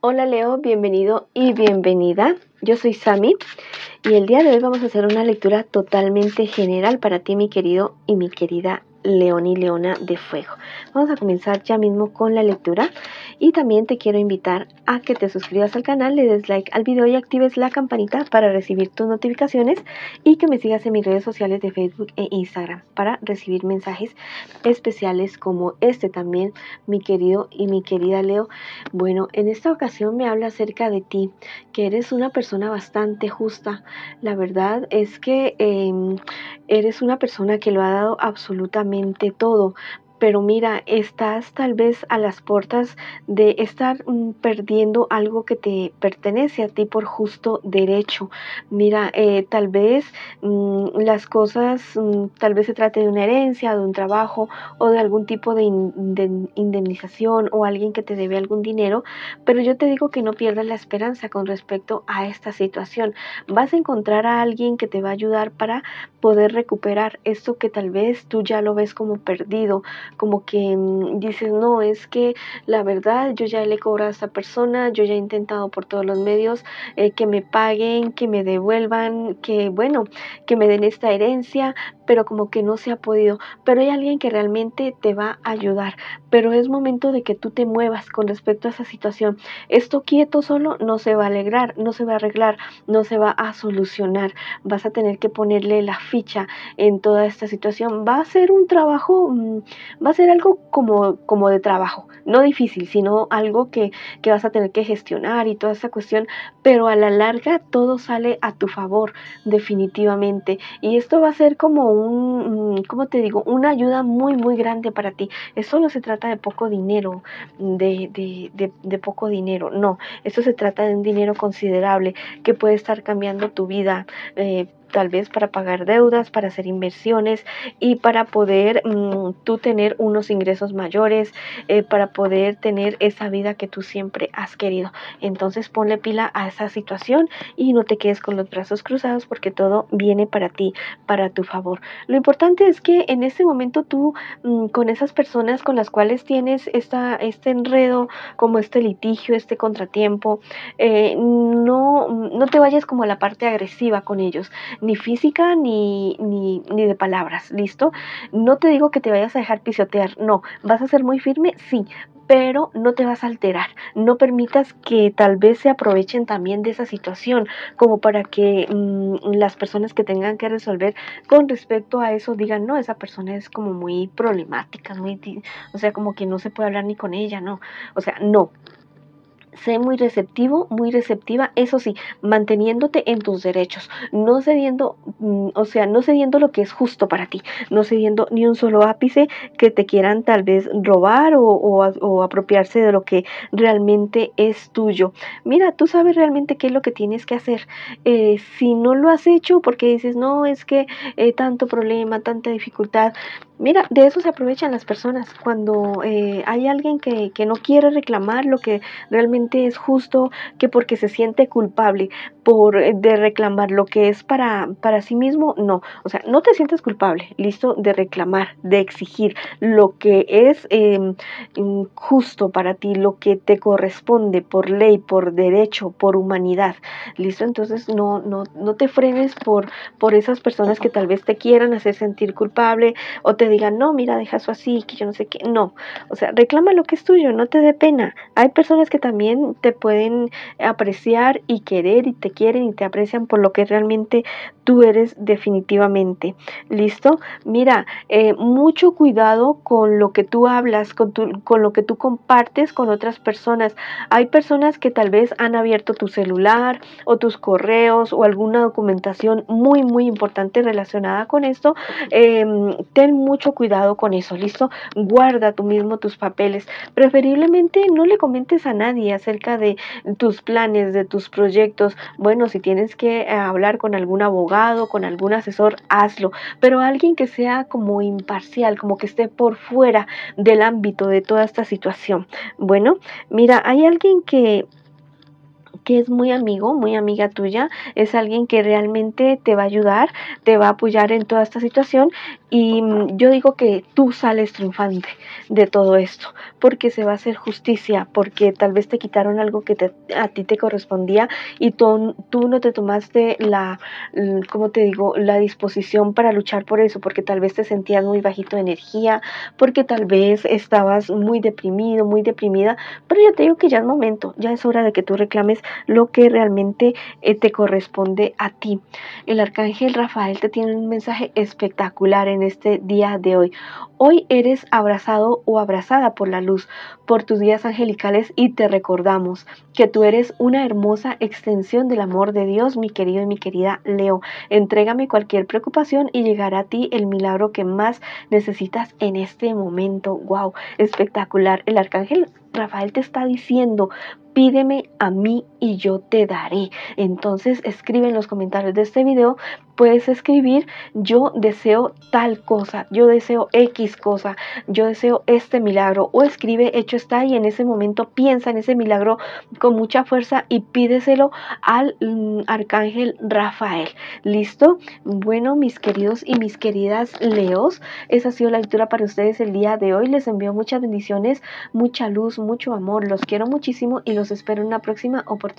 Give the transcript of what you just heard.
Hola Leo, bienvenido y bienvenida. Yo soy Sami y el día de hoy vamos a hacer una lectura totalmente general para ti, mi querido y mi querida León y Leona de Fuego. Vamos a comenzar ya mismo con la lectura y también te quiero invitar a que te suscribas al canal, le des like al video y actives la campanita para recibir tus notificaciones y que me sigas en mis redes sociales de Facebook e Instagram para recibir mensajes especiales como este también, mi querido y mi querida Leo. Bueno, en esta ocasión me habla acerca de ti, que eres una persona bastante justa. La verdad es que eres una persona que lo ha dado absolutamente todo. Pero mira, estás tal vez a las puertas de estar perdiendo algo que te pertenece a ti por justo derecho. Mira, tal vez las cosas, tal vez se trate de una herencia, de un trabajo o de algún tipo de indemnización o alguien que te debe algún dinero, pero yo te digo que no pierdas la esperanza con respecto a esta situación. Vas a encontrar a alguien que te va a ayudar para poder recuperar esto que tal vez tú ya lo ves como perdido, como que dices, no, es que la verdad yo ya le cobro a esta persona, yo ya he intentado por todos los medios que me paguen, que me devuelvan, que bueno, que me den esta herencia, pero como que no se ha podido. Pero hay alguien que realmente te va a ayudar, pero es momento de que tú te muevas con respecto a esa situación. Esto quieto solo no se va a alegrar, no se va a arreglar, no se va a solucionar. Vas a tener que ponerle la ficha en toda esta situación. Va a ser un trabajo, va a ser algo como de trabajo, no difícil, sino algo que vas a tener que gestionar y toda esta cuestión, pero a la larga todo sale a tu favor, definitivamente. Y esto va a ser como ¿cómo te digo? Una ayuda muy, muy grande para ti. Esto no se trata de poco dinero, de poco dinero, no. Esto se trata de un dinero considerable que puede estar cambiando tu vida, tal vez para pagar deudas, para hacer inversiones y para poder tú tener unos ingresos mayores, para poder tener esa vida que tú siempre has querido. Entonces ponle pila a esa situación y no te quedes con los brazos cruzados porque todo viene para ti, para tu favor. Lo importante es que en este momento tú con esas personas con las cuales tienes este enredo, como este litigio, este contratiempo, no te vayas como a la parte agresiva con ellos, ni física ni de palabras, ¿listo? No te digo que te vayas a dejar pisotear, no, vas a ser muy firme, sí, pero no te vas a alterar, no permitas que tal vez se aprovechen también de esa situación, como para que las personas que tengan que resolver con respecto a eso digan, no, esa persona es como muy problemática, o sea, como que no se puede hablar ni con ella, no, o sea, no. Sé muy receptivo, muy receptiva, eso sí, manteniéndote en tus derechos, no cediendo, o sea, no cediendo lo que es justo para ti, no cediendo ni un solo ápice que te quieran tal vez robar o apropiarse de lo que realmente es tuyo. Mira, tú sabes realmente qué es lo que tienes que hacer. Si no lo has hecho porque dices, no, es que tanto problema, tanta dificultad, mira, de eso se aprovechan las personas cuando hay alguien que no quiere reclamar lo que realmente es justo, que porque se siente culpable de reclamar lo que es para sí mismo, no, o sea, no te sientes culpable, listo, de reclamar, de exigir lo que es justo para ti, lo que te corresponde por ley, por derecho, por humanidad, listo. Entonces no te frenes por esas personas que tal vez te quieran hacer sentir culpable o te digan, no, mira, deja eso así, que yo no sé qué, no, o sea, reclama lo que es tuyo, no te dé pena. Hay personas que también te pueden apreciar y querer y te quieren y te aprecian por lo que realmente tú eres definitivamente. ¿Listo? Mira, mucho cuidado con lo que tú hablas, con lo que tú compartes con otras personas. Hay personas que tal vez han abierto tu celular o tus correos o alguna documentación muy, muy importante relacionada con esto. Ten mucho cuidado con eso, ¿listo? Guarda tú mismo tus papeles. Preferiblemente no le comentes a nadie acerca de tus planes, de tus proyectos. Bueno, si tienes que hablar con algún abogado, con algún asesor, hazlo, pero alguien que sea como imparcial, como que esté por fuera del ámbito de toda esta situación. Bueno, mira, hay alguien que es muy amigo, muy amiga tuya, es alguien que realmente te va a ayudar, te va a apoyar en toda esta situación y yo digo que tú sales triunfante de todo esto, porque se va a hacer justicia, porque tal vez te quitaron algo que a ti te correspondía y tú no te tomaste ¿cómo te digo?, la disposición para luchar por eso, porque tal vez te sentías muy bajito de energía, porque tal vez estabas muy deprimido, muy deprimida, pero yo te digo que ya es momento, ya es hora de que tú reclames lo que realmente te corresponde a ti. El arcángel Rafael te tiene un mensaje espectacular en este día de hoy. Hoy eres abrazado o abrazada por la luz, por tus guías angelicales y te recordamos que tú eres una hermosa extensión del amor de Dios, mi querido y mi querida Leo. Entrégame cualquier preocupación y llegará a ti el milagro que más necesitas en este momento. ¡Wow! Espectacular. El arcángel Rafael te está diciendo: pídeme a mí y yo te daré. Entonces escribe en los comentarios de este video, puedes escribir: yo deseo tal cosa, yo deseo X cosa, yo deseo este milagro, o escribe hecho está y en ese momento piensa en ese milagro con mucha fuerza y pídeselo al arcángel Rafael. ¿Listo? Bueno, mis queridos y mis queridas Leos, esa ha sido la lectura para ustedes el día de hoy. Les envío muchas bendiciones, mucha luz, mucho amor. Los quiero muchísimo y los espero en una próxima oportunidad.